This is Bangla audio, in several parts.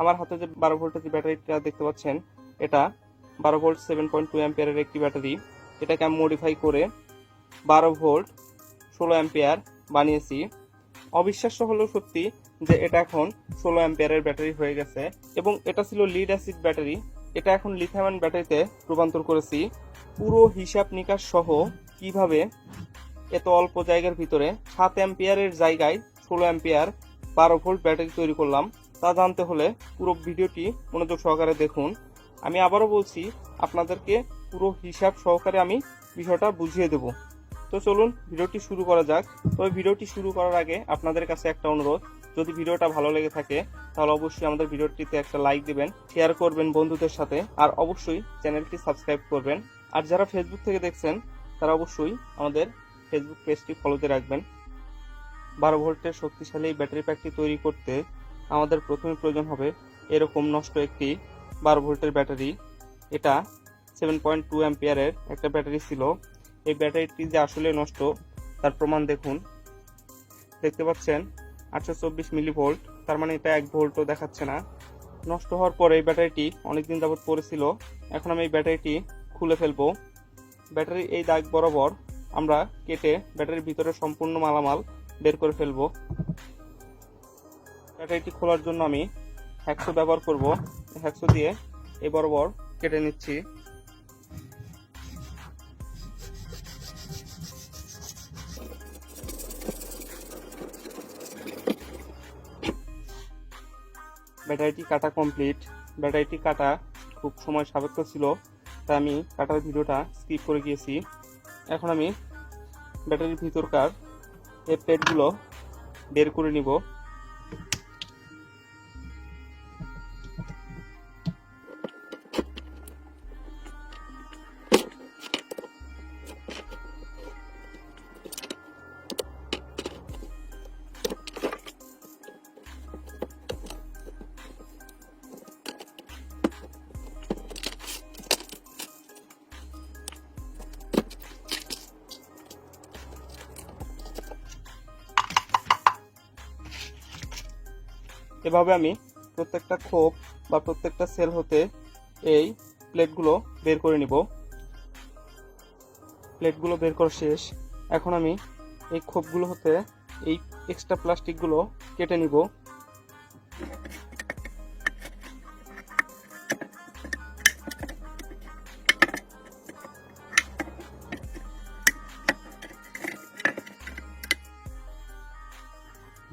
আমার হাতে যে 12 ভোল্টের যে ব্যাটারিটা দেখতে পাচ্ছেন, এটা 12 ভোল্ট 7.2 অ্যাম্পিয়ারের একটি ব্যাটারি। এটাকে আমি মডিফাই করে 12 ভোল্ট 16 অ্যাম্পিয়ার বানিয়েছি। অবিশ্বাস্য হলেও সত্যি যে এটা এখন 16 অ্যাম্পিয়ারের ব্যাটারি হয়ে গেছে, এবং এটা ছিল লিড অ্যাসিড ব্যাটারি, এটা এখন লিথিয়াম আয়ন ব্যাটারিতে রূপান্তর করেছি। পুরো হিসাব নিকাশ সহ কিভাবে এত অল্প জায়গার ভিতরে 7 অ্যাম্পিয়ারের জায়গায় 16 অ্যাম্পিয়ার 12 ভোল্ট ব্যাটারি তৈরি করলাম, তা জানতে হলে পুরো ভিডিওটি মনোযোগ সহকারে দেখুন। আমি আবারও বলছি, আপনাদেরকে পুরো হিসাব সহকারে আমি বিষয়টা বুঝিয়ে দেব। তো চলুন ভিডিওটি শুরু করা যাক। তবে ভিডিওটি শুরু করার আগে আপনাদের কাছে একটা অনুরোধ, যদি ভিডিওটা ভালো লেগে থাকে তাহলে অবশ্যই আমাদের ভিডিওটিতে একটা লাইক দিবেন, শেয়ার করবেন বন্ধুদের সাথে, আর অবশ্যই চ্যানেলটি সাবস্ক্রাইব করবেন। আর যারা ফেসবুক থেকে দেখছেন তারা অবশ্যই আমাদের ফেসবুক পেজটি ফলোতে রাখবেন। 12 ভোল্টের শক্তিশালী এই ব্যাটারি প্যাকটি তৈরি করতে আমাদের প্রথমে প্রয়োজন হবে এরকম নষ্ট একটি 12 ভোল্টের ব্যাটারি। এটা 7.2 অ্যাম্পিয়ারের একটা ব্যাটারি ছিল। এই ব্যাটারিটি যে আসলে নষ্ট তার প্রমাণ দেখুন। দেখতে পাচ্ছেন 824 মিলি ভোল্ট, তার মানে এটা 1 ভোল্টও দেখাচ্ছে না। নষ্ট হওয়ার পরে এই ব্যাটারিটি অনেকদিন যাবত পড়েছিল। এখন আমি এই ব্যাটারিটি খুলে ফেলবো। ব্যাটারির এই দাগ বরাবর আমরা কেটে ব্যাটারির ভিতরে সম্পূর্ণ মালামাল বের করে ফেলবো। ব্যাটারিটি খোলার জন্য আমি হ্যাকসো ব্যবহার করব। হ্যাকসো দিয়ে এই বরাবর কেটে নিচ্ছি। ব্যাটারিটি কাটা কমপ্লিট। ব্যাটারিটি কাটা খুব সময় সাপেক্ষ ছিল, তাই আমি কাটার ভিডিওটা স্কিপ করে গিয়েছি। এখন আমি ব্যাটারির ভিতরকার এই প্লেটগুলো বের করে নিব। এভাবে আমি প্রত্যেকটা খোপ বা প্রত্যেকটা সেল হতে এই প্লেটগুলো বের করে নিব। প্লেটগুলো বের করা শেষ। এখন আমি এই খোপগুলো হতে এই এক্সট্রা প্লাস্টিকগুলো কেটে নিব।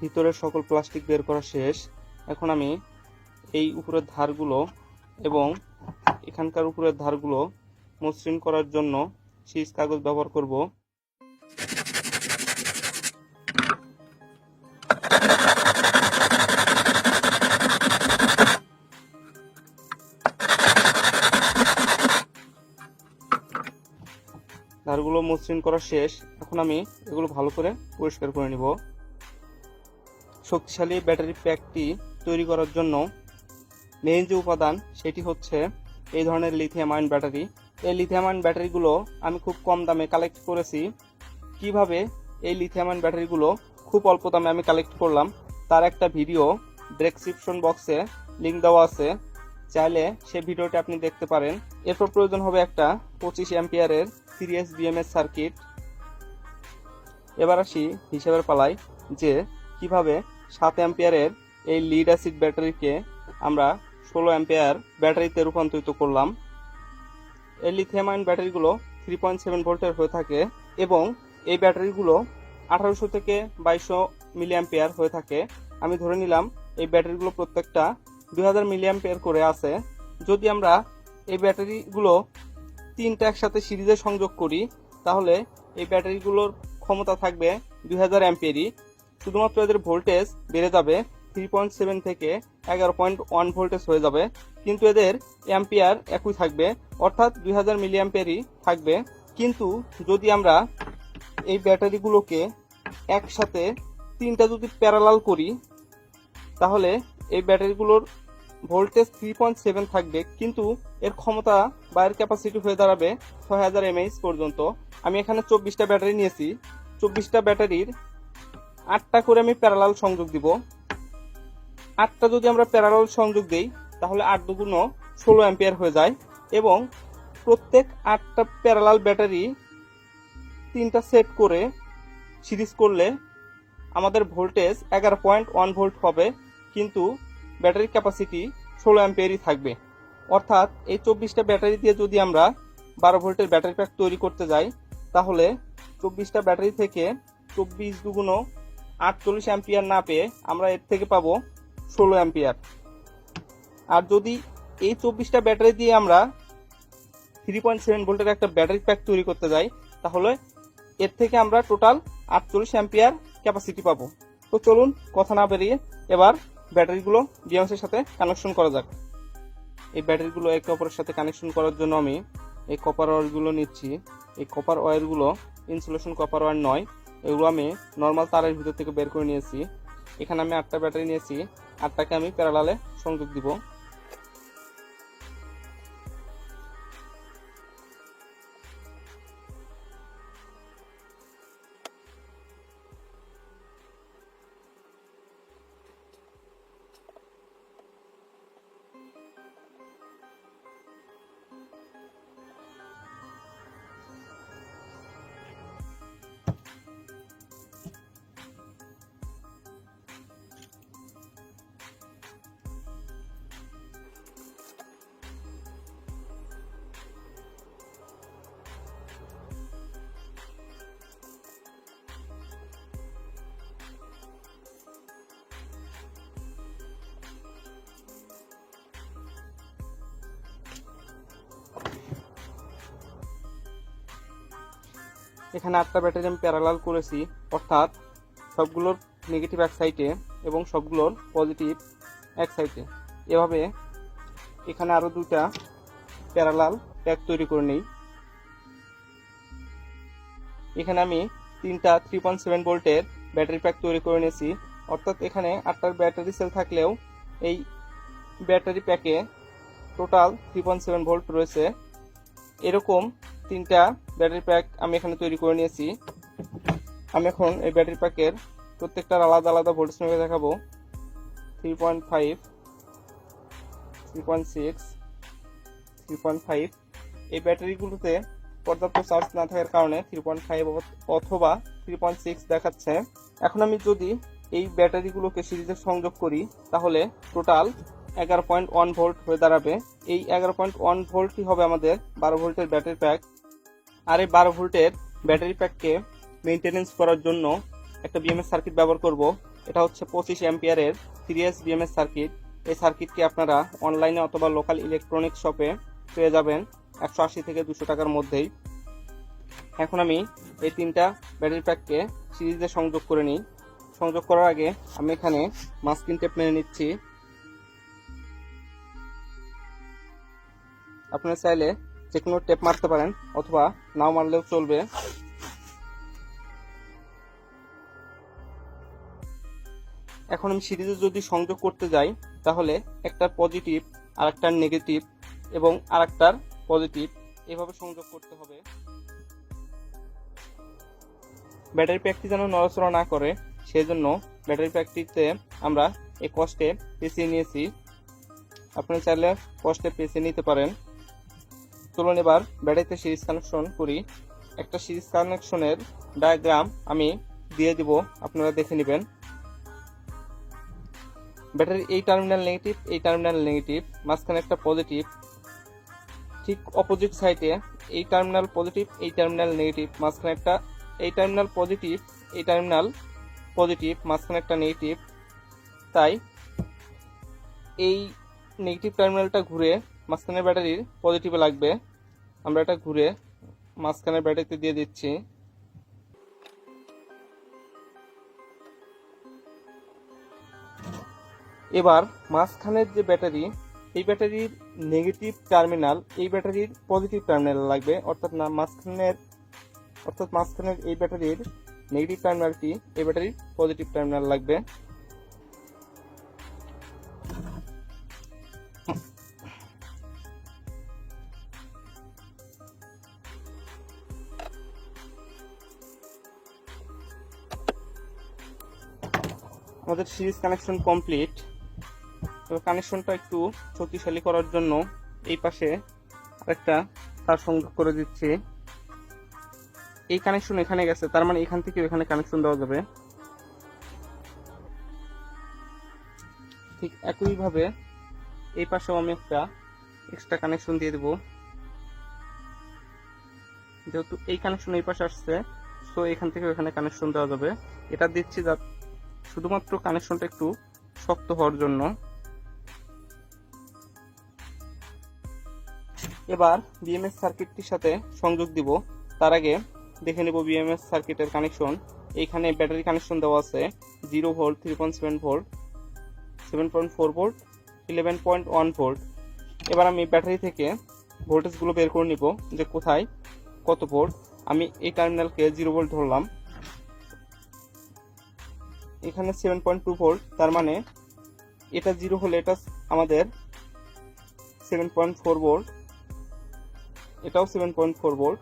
ভিতরের সকল প্লাস্টিক বের করা শেষ। এখন আমি এই উপরের ধারগুলো এবং এখানকার উপরের ধারগুলো মসৃণ করার জন্য সিজ কাগজ ব্যবহার করব। ধারগুলো মসৃণ করা শেষ। এখন আমি এগুলো ভালো করে পরিষ্কার করে নিব। শক্তিশালী ব্যাটারি প্যাকটি তৈরি করার জন্য মেইন যে উপাদান সেটি হচ্ছে এই ধরনের লিথিয়াম আয়ন ব্যাটারি। এই লিথিয়াম আয়ন ব্যাটারিগুলো আমি খুব কম দামে কালেক্ট করেছি। কিভাবে এই লিথিয়াম আয়ন ব্যাটারিগুলো খুব অল্প দামে আমি কালেক্ট করলাম তার একটা ভিডিও ডেসক্রিপশন বক্সে লিংক দেওয়া আছে, চাইলে সেই ভিডিওটি আপনি দেখতে পারেন। এরপর প্রয়োজন হবে একটা 25 অ্যাম্পিয়ারের সিরিয়াস বিএমএস সার্কিট। এবার আসি হিসাবের পালায় যে কিভাবে 7 অ্যাম্পিয়ারের এই লিড অ্যাসিড ব্যাটারিকে আমরা 16 অ্যাম্পিয়ার ব্যাটারিতে রূপান্তরিত করলাম। এই লিথিয়াম আয়ন ব্যাটারিগুলো 3.7 ভোল্টের হয়ে থাকে এবং এই ব্যাটারিগুলো 1800 থেকে 2200 মিলি অ্যাম্পিয়ার হয়ে থাকে। আমি ধরে নিলাম এই ব্যাটারিগুলো প্রত্যেকটা 2000 মিলি অ্যাম্পিয়ার করে আছে। যদি আমরা এই ব্যাটারিগুলো তিনটা একসাথে সিরিজে সংযোগ করি তাহলে এই ব্যাটারিগুলোর ক্ষমতা থাকবে 2000 অ্যাম্পিয়ারই। শুধুমাত্র এদের ভোল্টেজ বেড়ে যাবে 3.7 থেকে 11.1 ভোল্টেজ হয়ে যাবে, কিন্তু এদের অ্যাম্পিয়ার একই থাকবে, অর্থাৎ 2000 মিলি অ্যাম্পিয়ারই থাকবে। কিন্তু যদি আমরা এই ব্যাটারিগুলোকে একসাথে তিনটা যদি প্যারালাল করি তাহলে এই ব্যাটারিগুলোর ভোল্টেজ 3.7 থাকবে, কিন্তু এর ক্ষমতা বা এর ক্যাপাসিটি হয়ে দাঁড়াবে 6000 mAh পর্যন্ত। আমি এখানে 24টা ব্যাটারি নিয়েছি। 24টা ব্যাটারির 8টা করে আমি প্যারালাল সংযোগ দিব। 8টা যদি আমরা প্যারালাল সংযোগ দেই তাহলে 8 দুগুণ 16 অ্যাম্পিয়ার হয়ে যায় এবং প্রত্যেক 8টা প্যারালাল ব্যাটারি 3টা সেট করে সিরিজ করলে আমাদের ভোল্টেজ 11.1 ভোল্ট হবে, কিন্তু ব্যাটারির ক্যাপাসিটি 16 অ্যাম্পিয়ারই থাকবে। অর্থাৎ এই 24টা ব্যাটারি দিয়ে যদি আমরা 12 ভোল্টের ব্যাটারি প্যাক তৈরি করতে যাই তাহলে 24টা ব্যাটারি থেকে 24 দুগুণ 48 অ্যাম্পিয়ার না পেয়ে আমরা এর থেকে পাবো 16 অ্যাম্পিয়ার। আর যদি এই 24টা ব্যাটারি দিয়ে আমরা 3.7 ভোল্টের একটা ব্যাটারি প্যাক তৈরি করতে যাই তাহলে এর থেকে আমরা টোটাল 48 অ্যাম্পিয়ার ক্যাপাসিটি পাবো। তো চলুন কথা না বেরিয়ে এবার ব্যাটারিগুলো বিএমএস এর সাথে কানেকশন করা যাক। এই ব্যাটারিগুলো একে অপরের সাথে কানেকশন করার জন্য আমি এই কপার ওয়্যারগুলো নিচ্ছি। এই কপার ওয়্যারগুলো ইনসুলেশন কপার ওয়্যার নয়, এগুলো আমি নর্মাল তারের ভিতর থেকে বের করে নিয়েছি। এখানে আমি 8টা ব্যাটারি নিয়েছি, 8টাকে আমি প্যারালালে সংযোগ দিব। এখানে 8টা ব্যাটারি আমি প্যারালাল করেছি, অর্থাৎ সবগুলোর নেগেটিভ এক সাইডে এবং সবগুলোর পজিটিভ এক সাইডে। এভাবে এখানে আরো 2টা প্যারালাল প্যাক তৈরি করে নিই। এখানে আমি 3টা 3.7 ভোল্টের ব্যাটারি প্যাক তৈরি করে নিয়েছি, অর্থাৎ এখানে 8টার ব্যাটারি সেল থাকলেও এই ব্যাটারি প্যাকে টোটাল 3.7 ভোল্ট রয়েছে। এরকম 3টা ব্যাটারি প্যাক আমি এখানে তৈরি করে নিয়েছি। আমি এখন এই ব্যাটারি প্যাকের প্রত্যেকটার আলাদা আলাদা ভোল্টেজ মেপে দেখাবো। 3.5, 3.6, 3.5। এই ব্যাটারিগুলোতে পর্যাপ্ত চার্জ না থাকার কারণে 3.5 অথবা 3.6 দেখাচ্ছে। এখন আমি যদি এই ব্যাটারিগুলোকে সিরিজে সংযোগ করি তাহলে টোটাল 11.1 ভোল্ট হয়ে দাঁড়াবে। এই 11.1 ভোল্টই হবে আমাদের 12 ভোল্টের ব্যাটারি প্যাক। আর এই 12 ভোল্টের ব্যাটারি প্যাককে মেইনটেনেন্স করার জন্য একটা বিএমএস সার্কিট ব্যবহার করব। এটা হচ্ছে 25 অ্যাম্পিয়ারের সিরিয়াস বিএমএস সার্কিট। এই সার্কিটটি আপনারা অনলাইনে অথবা লোকাল ইলেকট্রনিক্স শপে পেয়ে যাবেন 180 থেকে 200 টাকার মধ্যেই। এখন আমি এই 3টা ব্যাটারি প্যাককে সিরিজে সংযোগ করে নিই। সংযোগ করার আগে আমি এখানে মাস্কিং টেপ মেরে নিচ্ছি। আপনারা চাইলে যে কোনো টেপ মারতে পারেন অথবা নাও মারলেও চলবে। এখন আমি সিরিজে যদি সংযোগ করতে যাই তাহলে একটার পজিটিভ আর একটার নেগেটিভ এবং আর একটার পজিটিভ এভাবে সংযোগ করতে হবে। ব্যাটারি প্যাকটি যেন নড়াচড়া না করে সেজন্য ব্যাটারি প্যাকটিতে আমরা এই কষ্টে পেঁচিয়ে নিয়েছি। আপনারা চাইলে কষ্টে পেঁচিয়ে নিতে পারেন। চলুন এবার ব্যাটারিতে সিরিজ কানেকশন করি। একটা সিরিজ কানেকশনের ডায়াগ্রাম আমি দিয়ে দিব, আপনারা দেখে নেবেন। ব্যাটারির এই টার্মিনাল নেগেটিভ, এই টার্মিনাল নেগেটিভ, মাঝখানে একটা পজিটিভ। ঠিক অপোজিট সাইডে এই টার্মিনাল পজিটিভ, এই টার্মিনাল নেগেটিভ, মাঝখানে একটা এই টার্মিনাল পজিটিভ, এই টার্মিনাল পজিটিভ, মাঝখানে একটা নেগেটিভ। তাই এই নেগেটিভ টার্মিনালটা ঘুরে মাঝখানের ব্যাটারির পজিটিভে লাগবে। আমরা এটা ঘুরে মাঝখানের ব্যাটারিতে দিয়ে দিচ্ছি। এবার মাঝখানের যে ব্যাটারি, এই ব্যাটারির নেগেটিভ টার্মিনাল এই ব্যাটারির পজিটিভ টার্মিনাল লাগবে, অর্থাৎ মাঝখানের এই ব্যাটারির নেগেটিভ টার্মিনালটি এই ব্যাটারির পজিটিভ টার্মিনাল লাগবে। আমাদের সিরিজ কানেকশন কমপ্লিট। তো কানেকশনটা একটু শক্তিশালী করার জন্য এই পাশে আরেকটা তার সংযোগ করে দিচ্ছি। এই কানেকশন এখানে গেছে, তার মানে এখান থেকে এখানে কানেকশন দেওয়া যাবে। ঠিক একইভাবে এই পাশেও আমি একটা এক্সট্রা কানেকশন দিয়ে দেব। যেহেতু এই কানেকশন এই পাশে আসছে, তো এখান থেকে এখানে কানেকশন দেওয়া যাবে। এটা দিচ্ছি শুধুমাত্র কানেকশনটা একটু শক্ত হওয়ার জন্য। এবার বিএমএস সার্কিটটির সাথে সংযোগ দিব। তার আগে দেখে নেব বিএমএস সার্কিটের কানেকশন। এইখানে ব্যাটারি কানেকশন দেওয়া আছে 0 ভোল্ট, 3.7 ভোল্ট, 7.4 ভোল্ট, 11.1 ভোল্ট। এবার আমি ব্যাটারি থেকে ভোল্টেজগুলো বের করে নিব যে কোথায় কত ভোল্ট। আমি এই টার্মিনালকে 0 ভোল্ট ধরলাম, এখানে 7.2 ভোল্ট, তার মানে এটা 0 হলে এটা আমাদের 7.4 ভোল্ট, এটাও 7.4 ভোল্ট।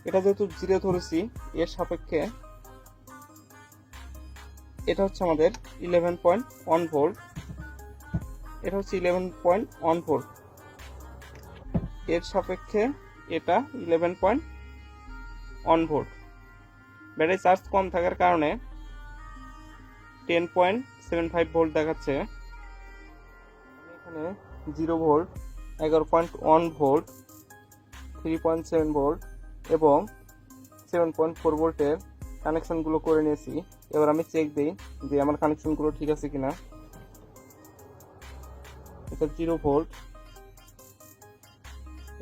এটা যেহেতু 0 ধরেছি, এর সাপেক্ষে এটা হচ্ছে আমাদের 11.1 ভোল্ট, এটা হচ্ছে 11.1 ভোল্ট। এর সাপেক্ষে এটা 11.1 ভোল্ট। ব্যাটারি চার্জ কম থাকার কারণে 10.75 ভোল্ট দেখাচ্ছে। এখানে 0 ভোল্ট, 11.1 ভোল্ট, 3.7 ভোল্ট এবং 7.4 ভোল্টের কানেকশনগুলো করে নিয়েছি। এবার আমি চেক দিই যে আমার কানেকশনগুলো ঠিক আছে কিনা। এটা 0 ভোল্ট,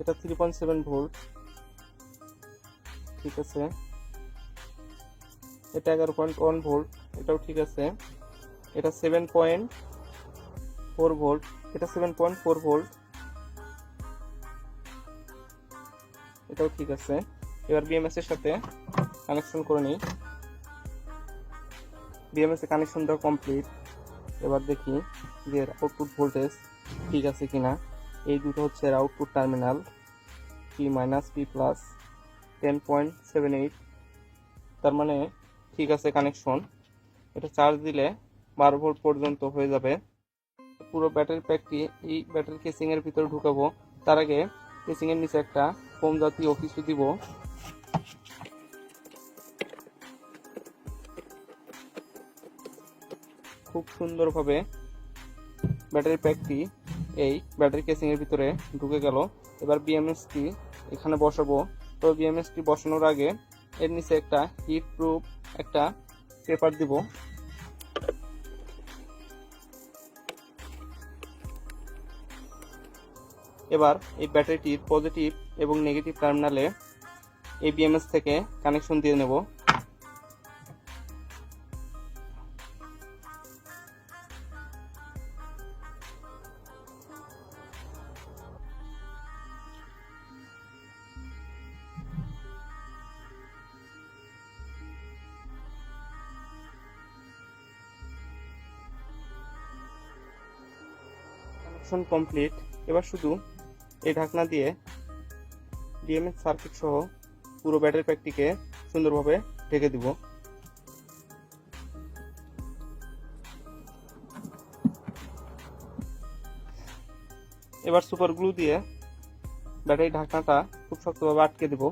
এটা 3.7 ভোল্ট, ঠিক আছে। এটা 11.1 ভোল্ট, এটাও ঠিক আছে। এটা 7.4 ভোল্ট, এটা 7.4 ভোল্ট, এটাও ঠিক আছে। এবার বিএমএস এর সাথে কানেকশন করে নিই। বিএমএস এর কানেকশন দেওয়া কমপ্লিট। এবার দেখি যে আউটপুট ভোল্টেজ ঠিক আছে কিনা। এই দুটো হচ্ছে output terminal, P minus P plus 10.78, তার মানে ঠিক আছে কানেকশন। এটা চার্জ দিলে 12 ভোল্ট পর্যন্ত হয়ে যাবে। পুরো ব্যাটারি প্যাকটি এই ব্যাটারি কেসিং এর ভিতরে ঢুকাবো। তার আগে কেসিং এর নিচে একটা ফোম জাতীয় কিছু দিব। খুব সুন্দরভাবে ব্যাটারি প্যাকটি এই ব্যাটারি কেসিং এর ভিতরে ঢুকে গেল। এবার বিএমএসটি এখানে বসাবো। তো বিএমএসটি বসানোর আগে এর নিচে একটা হিট প্রুফ একটা পেপার দিব। এবার এই ব্যাটারিটির পজিটিভ এবং নেগেটিভ টার্মিনালে এই বিএমএস থেকে কানেকশন দিয়ে নেব। Connection complete. এবার শুধু এই ঢাকনা দিয়ে বিএমএস সার্কিট সহ পুরো ব্যাটারি প্যাকটিকে সুন্দরভাবে ঢেকে দিব। এবার সুপার গ্লু দিয়ে ব্যাটারি ঢাকনাটা খুব শক্তভাবে আটকে দেব।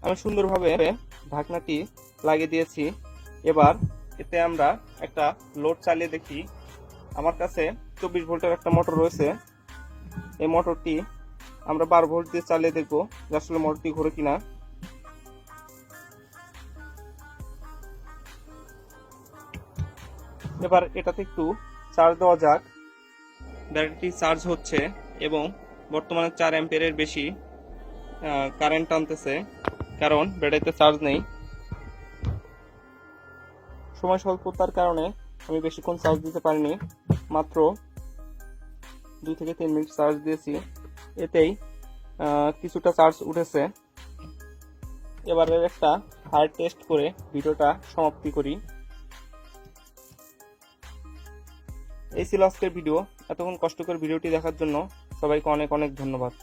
আমি সুন্দরভাবে ঢাকনাটি লাগিয়ে দিয়েছি। এবার এতে আমরা একটা লোড চালিয়ে দেখি। আমার কাছে 24 ভোল্টের একটা মোটর রয়েছে। এই মোটরটি আমরা 12 ভোল্ট দিয়ে চালিয়ে দেখবো যে আসলে মোটরটি ঘোরে কিনা। এবার এটাতে একটু চার্জ দেওয়া যাক। ব্যাটারিটি চার্জ হচ্ছে এবং বর্তমানে 4 অ্যাম্পিয়ারের বেশি কারেন্ট টানতেছে, কারণ ব্যাটারিতে চার্জ নেই। সময় স্বল্পতার কারণে আমি বেশিক্ষণ চার্জ দিতে পারিনি, মাত্র 2 থেকে 3 মিনিট চার্জ দিয়েছি। এতেই কিছুটা চার্জ উঠেছে। এবারে একটা ফায়ার টেস্ট করে ভিডিওটা সমাপ্তি করি। এই ছিল আজকের ভিডিও। এতক্ষণ কষ্ট করে ভিডিওটি দেখার জন্য সবাইকে অনেক অনেক ধন্যবাদ।